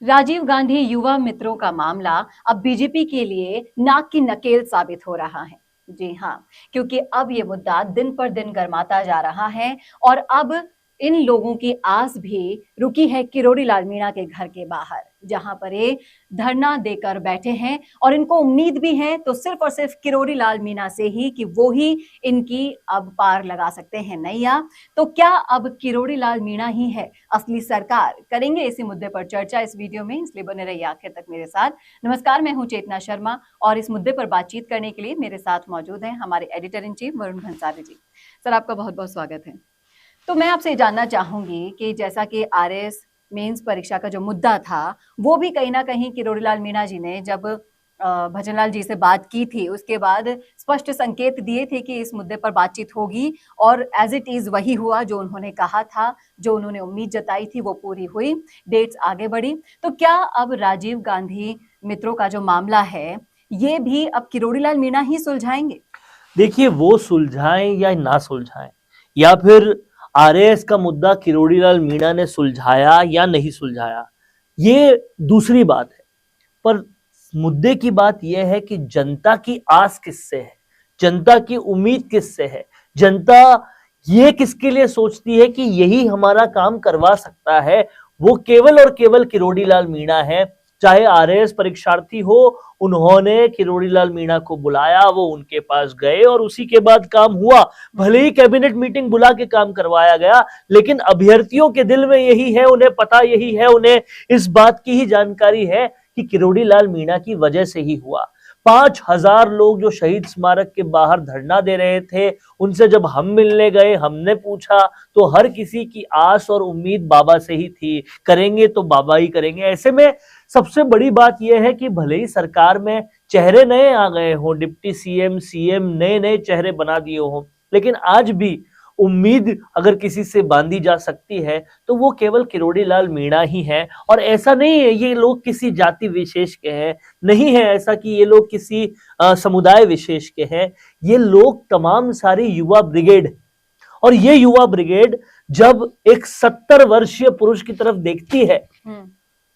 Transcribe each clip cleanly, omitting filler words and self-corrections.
राजीव गांधी युवा मित्रों का मामला अब बीजेपी के लिए नाक की नकेल साबित हो रहा है। जी हाँ, क्योंकि अब ये मुद्दा दिन पर दिन गर्माता जा रहा है और अब इन लोगों की आस भी रुकी है किरोड़ी लाल मीणा के घर के बाहर, जहां पर ये धरना देकर बैठे हैं और इनको उम्मीद भी है तो सिर्फ और सिर्फ किरोड़ी लाल मीणा से ही कि वो ही इनकी अब पार लगा सकते हैं नैया। तो क्या अब किरोड़ी लाल मीणा ही है असली सरकार? करेंगे इसी मुद्दे पर चर्चा इस वीडियो में, इसलिए बने रहिए आखिर तक मेरे साथ। नमस्कार, मैं हूं चेतना शर्मा और इस मुद्दे पर बातचीत करने के लिए मेरे साथ मौजूद हैं हमारे editor in chief Varun Bhansali ji. Sir, आपका बहुत बहुत स्वागत है। तो मैं आपसे जानना चाहूंगी कि जैसा कि आरएस मेंस परीक्षा का जो मुद्दा था, वो भी कहीं ना कहीं किरोड़ी लाल मीणा जी ने जब भजनलाल जी से बात की थी, उसके बाद स्पष्ट संकेत दिए थे कि इस मुद्दे पर बातचीत होगी और एज इट इज वही हुआ। जो उन्होंने कहा था, जो उन्होंने उम्मीद जताई थी, वो पूरी हुई, डेट्स आगे बढ़ी। तो क्या अब राजीव गांधी मित्रों का जो मामला है, ये भी अब किरोड़ी लाल मीणा ही सुलझाएंगे? देखिए, वो सुलझाएं या ना सुलझाएं, या फिर आरएस का मुद्दा किरोड़ी लाल मीणा ने सुलझाया या नहीं सुलझाया, ये दूसरी बात है। पर मुद्दे की बात यह है कि जनता की आस किससे है, जनता की उम्मीद किससे है, जनता ये किसके लिए सोचती है कि यही हमारा काम करवा सकता है, वो केवल और केवल किरोड़ी लाल मीणा है। चाहे आरएस परीक्षार्थी हो, उन्होंने किरोड़ी लाल मीणा को बुलाया, वो उनके पास गए और उसी के बाद काम हुआ। भले ही कैबिनेट मीटिंग बुला के काम करवाया गया, लेकिन अभ्यर्थियों के दिल में यही है, उन्हें पता यही है, उन्हें इस बात की ही जानकारी है कि किरोड़ी लाल मीणा की वजह से ही हुआ। 5,000 लोग जो शहीद स्मारक के बाहर धरना दे रहे थे, उनसे जब हम मिलने गए, हमने पूछा, तो हर किसी की आस और उम्मीद बाबा से ही थी। करेंगे तो बाबा ही करेंगे। ऐसे में सबसे बड़ी बात यह है कि भले ही सरकार में चेहरे नए आ गए हों, डिप्टी सीएम नए नए चेहरे बना दिए हों, लेकिन आज भी उम्मीद अगर किसी से बांधी जा सकती है तो वो केवल किरोड़ी लाल मीणा ही है। और ऐसा नहीं है ये लोग किसी जाति विशेष के हैं, नहीं है ऐसा कि ये लोग किसी समुदाय विशेष के हैं। ये लोग तमाम सारी युवा ब्रिगेड, और ये युवा ब्रिगेड जब एक 70 वर्षीय पुरुष की तरफ देखती है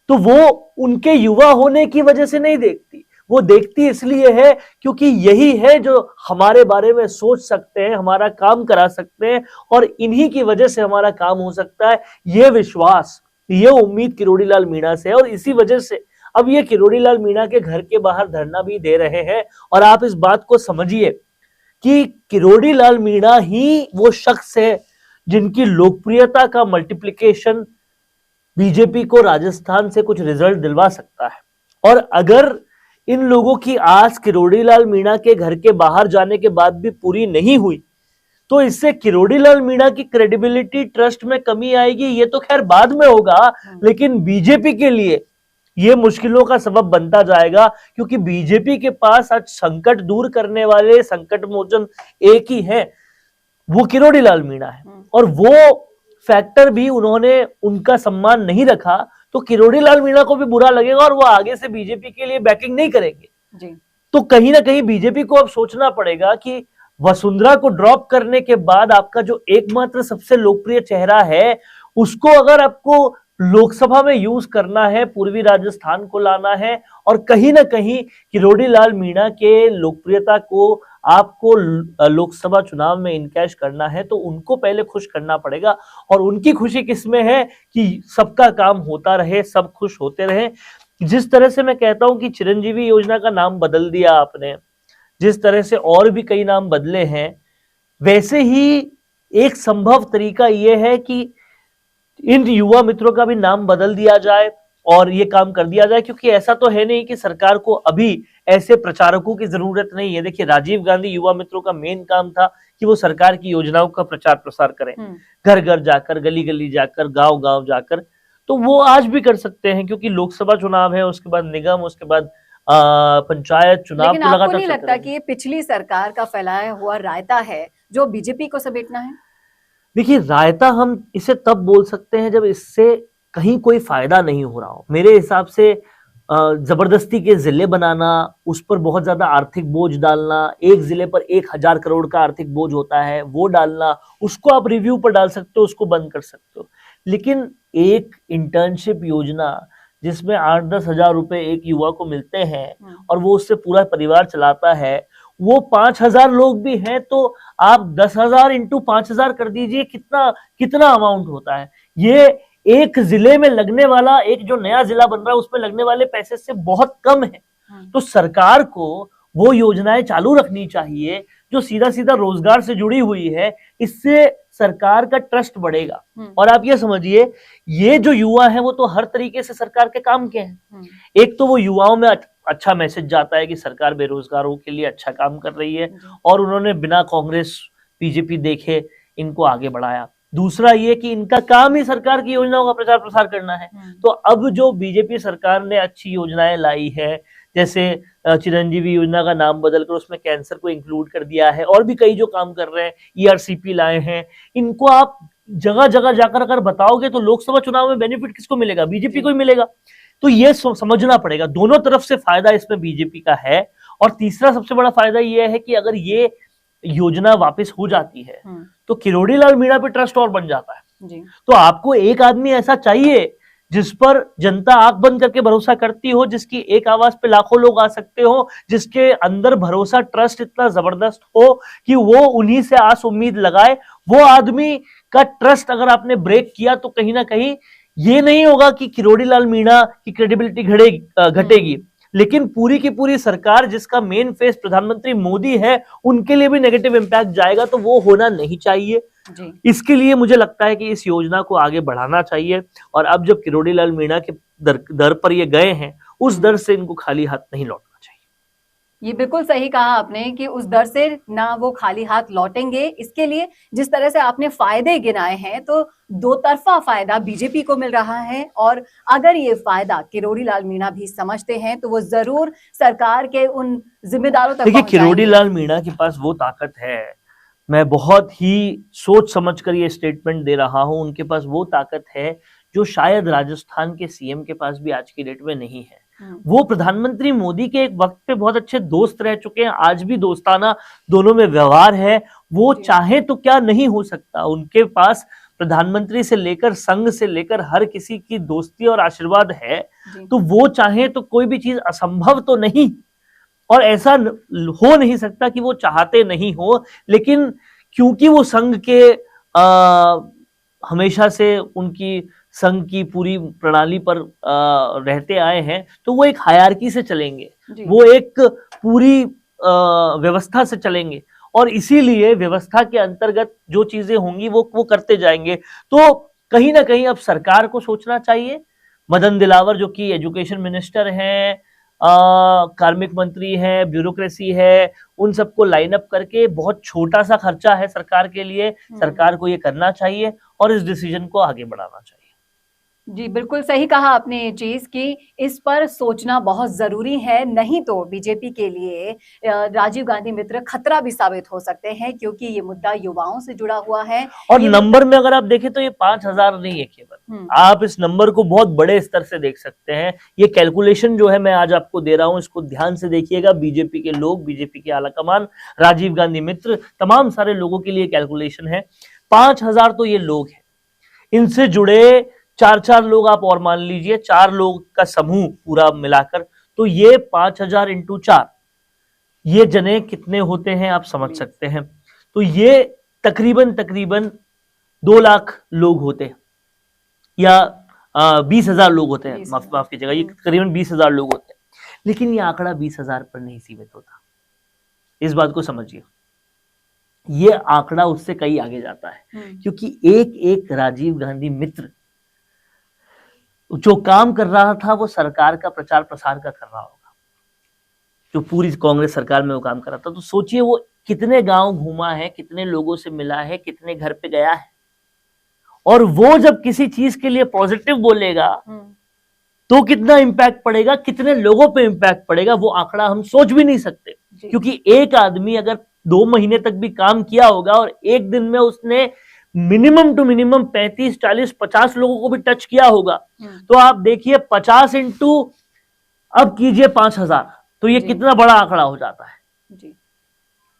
तो वो उनके युवा होने की वजह से नहीं देखती, वो देखती इसलिए है क्योंकि यही है जो हमारे बारे में सोच सकते हैं, हमारा काम करा सकते हैं, और इन्हीं की वजह से हमारा काम हो सकता है। ये विश्वास, ये उम्मीद किरोड़ी लाल मीणा से है, और इसी वजह से अब ये किरोड़ी लाल मीणा के घर के बाहर धरना भी दे रहे हैं। और आप इस बात को समझिए कि किरोड़ी लाल मीणा ही वो शख्स है जिनकी लोकप्रियता का मल्टीप्लिकेशन बीजेपी को राजस्थान से कुछ रिजल्ट दिलवा सकता है। और अगर इन लोगों की आस किरोड़ी लाल मीणा के घर के बाहर जाने के बाद भी पूरी नहीं हुई, तो इससे किरोड़ी लाल मीणा की क्रेडिबिलिटी, ट्रस्ट में कमी आएगी। ये तो खैर बाद में होगा, लेकिन बीजेपी के लिए ये मुश्किलों का सबब बनता जाएगा, क्योंकि बीजेपी के पास आज संकट दूर करने वाले संकट मोचन एक ही है, वो किरोड़ी लाल मीणा है। और वो फैक्टर भी उन्होंने उनका सम्मान नहीं रखा तो किरोड़ी लाल मीणा को भी बुरा लगेगा और वो आगे से बीजेपी के लिए बैकिंग नहीं करेंगे जी। तो कहीं ना कहीं बीजेपी को अब सोचना पड़ेगा कि वसुंधरा को ड्रॉप करने के बाद आपका जो एकमात्र सबसे लोकप्रिय चेहरा है, उसको अगर आपको लोकसभा में यूज करना है, पूर्वी राजस्थान को लाना है, और कहीं ना कहीं किरोड़ी लाल मीणा के लोकप्रियता को आपको लोकसभा चुनाव में इनकैश करना है, तो उनको पहले खुश करना पड़ेगा। और उनकी खुशी किसमें है कि सबका काम होता रहे, सब खुश होते रहे। जिस तरह से मैं कहता हूं कि चिरंजीवी योजना का नाम बदल दिया आपने, जिस तरह से और भी कई नाम बदले हैं, वैसे ही एक संभव तरीका यह है कि इन युवा मित्रों का भी नाम बदल दिया जाए और ये काम कर दिया जाए, क्योंकि ऐसा तो है नहीं कि सरकार को अभी ऐसे प्रचारकों की जरूरत नहीं है। देखिए, राजीव गांधी युवा मित्रों का मेन काम था कि वो सरकार की योजनाओं का प्रचार प्रसार करें, घर घर जाकर, गली गली जाकर, गांव गांव जाकर। तो वो आज भी कर सकते हैं, क्योंकि लोकसभा चुनाव है, उसके बाद निगम, उसके बाद पंचायत चुनाव। लेकिन आपको नहीं लगता कि ये पिछली सरकार का फैलाया हुआ रायता है जो बीजेपी को समेटना है? देखिए, रायता हम इसे तब बोल सकते हैं जब इससे कहीं कोई फायदा नहीं हो रहा हो। मेरे हिसाब से जबरदस्ती के जिले बनाना, उस पर बहुत ज्यादा आर्थिक बोझ डालना, एक जिले पर 1,000 करोड़ का आर्थिक बोझ होता है, वो डालना, उसको आप रिव्यू पर डाल सकते हो, उसको बंद कर सकते हो। लेकिन एक इंटर्नशिप योजना जिसमें 8-10 हजार रुपए एक युवा को मिलते हैं और वो उससे पूरा परिवार चलाता है, वो 5,000 लोग भी हैं, तो आप 10,000 इंटू 5,000 कर दीजिए, कितना कितना अमाउंट होता है। ये एक जिले में लगने वाला, एक जो नया जिला बन रहा है उसमें लगने वाले पैसे से बहुत कम है। तो सरकार को वो योजनाएं चालू रखनी चाहिए जो सीधा सीधा रोजगार से जुड़ी हुई है, इससे सरकार का ट्रस्ट बढ़ेगा। और आप ये समझिए, ये जो युवा है वो तो हर तरीके से सरकार के काम के हैं। एक तो वो युवाओं में अच्छा मैसेज जाता है कि सरकार बेरोजगारों के लिए अच्छा काम कर रही है, और उन्होंने बिना कांग्रेस बीजेपी देखे इनको आगे बढ़ाया। दूसरा ये कि इनका काम ही सरकार की योजनाओं का प्रचार प्रसार करना है। तो अब जो बीजेपी सरकार ने अच्छी योजनाएं लाई है, जैसे चिरंजीवी योजना का नाम बदलकर उसमें कैंसर को इंक्लूड कर दिया है, और भी कई जो काम कर रहे हैं, ईआरसीपी लाए हैं, इनको आप जगह जगह जाकर अगर बताओगे तो लोकसभा चुनाव में बेनिफिट किसको मिलेगा? बीजेपी को ही मिलेगा। तो ये समझना पड़ेगा, दोनों तरफ से फायदा इसमें बीजेपी का है। और तीसरा सबसे बड़ा फायदा यह है कि अगर ये योजना वापस हो जाती है तो किरोड़ी लाल मीणा पे ट्रस्ट और बन जाता है जी। तो आपको एक आदमी ऐसा चाहिए जिस पर जनता आंख बंद करके भरोसा करती हो, जिसकी एक आवाज पे लाखों लोग आ सकते हो, जिसके अंदर भरोसा, ट्रस्ट इतना जबरदस्त हो कि वो उन्हीं से आस उम्मीद लगाए। वो आदमी का ट्रस्ट अगर आपने ब्रेक किया तो कहीं ना कहीं ये नहीं होगा कि किरोड़ी लाल मीणा की क्रेडिबिलिटी घटेगी, लेकिन पूरी की पूरी सरकार जिसका मेन फेस प्रधानमंत्री मोदी है, उनके लिए भी नेगेटिव इंपैक्ट जाएगा। तो वो होना नहीं चाहिए जी। इसके लिए मुझे लगता है कि इस योजना को आगे बढ़ाना चाहिए। और अब जब किरोड़ी लाल मीणा के दर पर ये गए हैं, उस दर से इनको खाली हाथ नहीं लौटना चाहिए। ये बिल्कुल सही कहा आपने कि उस दर से ना वो खाली हाथ लौटेंगे। इसके लिए जिस तरह से आपने फायदे गिनाए हैं, तो दो तरफा फायदा बीजेपी को मिल रहा है, और अगर ये फायदा किरोड़ी लाल मीणा भी समझते हैं तो वो जरूर सरकार के उन जिम्मेदारों तक देखिए, किरोड़ी लाल मीणा के पास वो ताकत है, मैं बहुत ही सोच समझ कर ये स्टेटमेंट दे रहा हूं, उनके पास वो ताकत है जो शायद राजस्थान के सीएम के पास भी आज की डेट में नहीं है। वो प्रधानमंत्री मोदी के एक वक्त पे बहुत अच्छे दोस्त रह चुके हैं, आज भी दोस्ताना दोनों में व्यवहार है। वो चाहे तो क्या नहीं हो सकता, उनके पास प्रधानमंत्री से लेकर संघ से लेकर हर किसी की दोस्ती और आशीर्वाद है। तो वो चाहे तो कोई भी चीज असंभव तो नहीं, और ऐसा हो नहीं सकता कि वो चाहते नहीं हो। लेकिन क्योंकि वो संघ के हमेशा से उनकी संघ की पूरी प्रणाली पर रहते आए हैं, तो वो एक हायरार्की से चलेंगे, वो एक पूरी व्यवस्था से चलेंगे, और इसीलिए व्यवस्था के अंतर्गत जो चीजें होंगी वो करते जाएंगे। तो कहीं ना कहीं अब सरकार को सोचना चाहिए। मदन दिलावर जो कि एजुकेशन मिनिस्टर हैं, कार्मिक मंत्री है, ब्यूरोक्रेसी है, उन सबको लाइन अप करके, बहुत छोटा सा खर्चा है सरकार के लिए, सरकार को ये करना चाहिए और इस डिसीजन को आगे बढ़ाना चाहिए। जी बिल्कुल सही कहा आपने ये चीज कि इस पर सोचना बहुत जरूरी है, नहीं तो बीजेपी के लिए राजीव गांधी मित्र खतरा भी साबित हो सकते हैं, क्योंकि ये मुद्दा युवाओं से जुड़ा हुआ है। और नंबर में अगर आप देखें तो ये 5,000 नहीं है केवल, आप इस नंबर को बहुत बड़े स्तर से देख सकते हैं। ये कैलकुलेशन जो है मैं आज आपको दे रहा हूं, इसको ध्यान से देखिएगा। बीजेपी के लोग, बीजेपी के आलाकमान, राजीव गांधी मित्र, तमाम सारे लोगों के लिए कैलकुलेशन है। 5,000 तो ये लोग हैं, इनसे जुड़े 4-4 लोग आप और मान लीजिए, 4 लोग का समूह पूरा मिलाकर, तो ये 5,000 इंटू 4, ये जने कितने होते हैं आप समझ सकते हैं। तो ये तकरीबन 2 लाख लोग होते हैं, या 20,000 लोग होते हैं, माफ कीजिएगा, ये करीबन 20,000 लोग होते हैं। लेकिन ये आंकड़ा 20,000 पर नहीं सीमित होता, इस बात को समझिए। ये आंकड़ा उससे कई आगे जाता है, क्योंकि एक एक राजीव गांधी मित्र जो काम कर रहा था वो सरकार का प्रचार प्रसार का कर रहा होगा, जो पूरी कांग्रेस सरकार में वो काम कर रहा था। तो सोचिए वो कितने गांव घूमा है, कितने लोगों से मिला है, कितने घर पे गया है, और वो जब किसी चीज के लिए पॉजिटिव बोलेगा तो कितना इंपैक्ट पड़ेगा, कितने लोगों पे इंपैक्ट पड़ेगा, वो आंकड़ा हम सोच भी नहीं सकते। क्योंकि एक आदमी अगर 2 महीने तक भी काम किया होगा और एक दिन में उसने मिनिमम टू मिनिमम 35, 40, 50 लोगों को भी टच किया होगा, तो आप देखिए 50 इंटू अब कीजिए 5,000, तो ये कितना बड़ा आंकड़ा हो जाता है जी।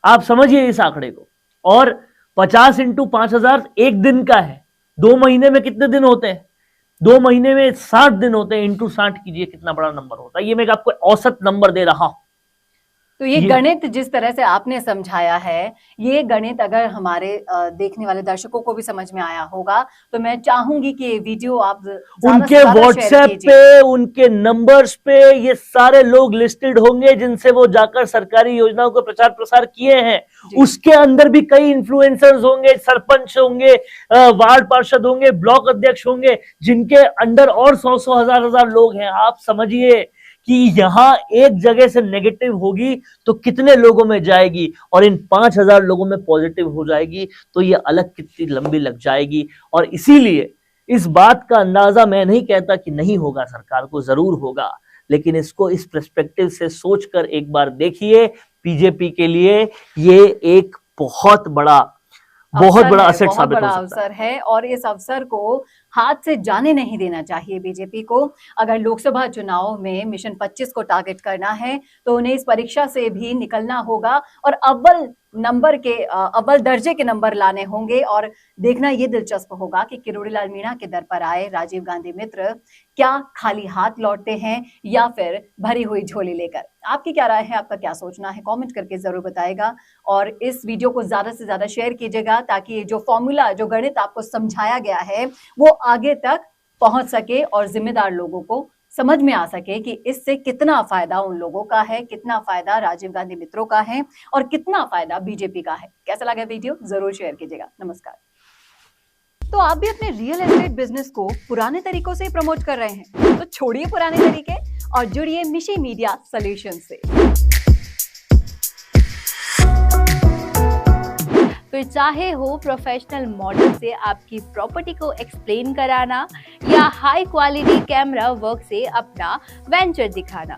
आप समझिए इस आंकड़े को। और 50 इंटू 5,000 एक दिन का है, 2 महीने में कितने दिन होते हैं? 2 महीने में 60 दिन होते हैं, इंटू 60 कीजिए कितना बड़ा नंबर होता है। ये मैं आपको औसत नंबर दे रहा हूं। तो ये गणित जिस तरह से आपने समझाया है, ये गणित अगर हमारे देखने वाले दर्शकों को भी समझ में आया होगा, तो मैं चाहूंगी कि ये वीडियो आप उनके व्हाट्सएप पे, उनके नंबर्स पे ये सारे लोग लिस्टेड होंगे जिनसे वो जाकर सरकारी योजनाओं का प्रचार प्रसार किए हैं। उसके अंदर भी कई इन्फ्लुएंसर्स होंगे, सरपंच होंगे, वार्ड पार्षद होंगे, ब्लॉक अध्यक्ष होंगे, जिनके अंडर और 100 हजार लोग हैं। आप समझिए कि यहां एक जगह से नेगेटिव होगी तो कितने लोगों में जाएगी, और इन 5,000 लोगों में पॉजिटिव हो जाएगी तो ये अलग कितनी लंबी लग जाएगी। और इसीलिए इस बात का अंदाजा मैं नहीं कहता कि नहीं होगा, सरकार को जरूर होगा, लेकिन इसको इस पर्सपेक्टिव से सोचकर एक बार देखिए। बीजेपी के लिए ये एक बहुत बड़ा असेट साबित हो सकता अवसर है, और इस अवसर को हाथ से जाने नहीं देना चाहिए बीजेपी को। अगर लोकसभा चुनाव में मिशन 25 को टारगेट करना है तो उन्हें इस परीक्षा से भी निकलना होगा और अव्वल दर्जे के नंबर लाने होंगे। और देखना ये दिलचस्प होगा कि किरोड़ीलाल मीणा के दर पर आए राजीव गांधी मित्र क्या खाली हाथ लौटते हैं या फिर भरी हुई झोली लेकर। आपकी क्या राय है, आपका क्या सोचना है, कमेंट करके जरूर बताएगा। और इस वीडियो को ज्यादा से ज्यादा शेयर कीजिएगा ताकि जो फॉर्मूला, जो गणित आपको समझाया गया है वो आगे तक पहुंच सके और जिम्मेदार लोगों को समझ में आ सके कि इससे कितना फायदा उन लोगों का है, कितना फायदा राजीव गांधी मित्रों का है और कितना फायदा बीजेपी का है। कैसा लगा वीडियो, जरूर शेयर कीजिएगा। नमस्कार। तो आप भी अपने रियल एस्टेट बिजनेस को पुराने तरीकों से प्रमोट कर रहे हैं, तो छोड़िए पुराने तरीके और जुड़िए मिशी मीडिया सॉल्यूशन से। फिर चाहे हो प्रोफेशनल मॉडल से आपकी प्रॉपर्टी को एक्सप्लेन कराना या हाई क्वालिटी कैमरा वर्क से अपना वेंचर दिखाना।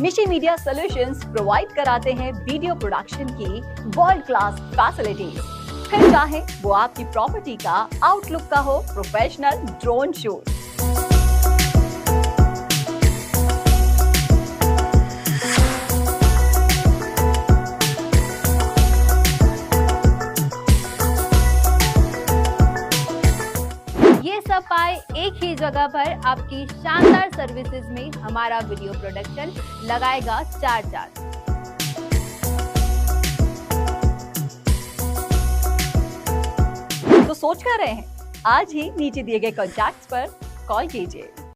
मिशी मीडिया सॉल्यूशंस प्रोवाइड कराते हैं वीडियो प्रोडक्शन की वर्ल्ड क्लास फैसिलिटीज। फिर चाहे वो आपकी प्रॉपर्टी का आउटलुक का हो प्रोफेशनल ड्रोन शूट, सब पाए एक ही जगह पर आपकी शानदार सर्विसेज में हमारा वीडियो प्रोडक्शन लगाएगा 4 चांद। तो सोच कर रहे हैं, आज ही नीचे दिए गए कॉन्टैक्ट्स पर कॉल कीजिए।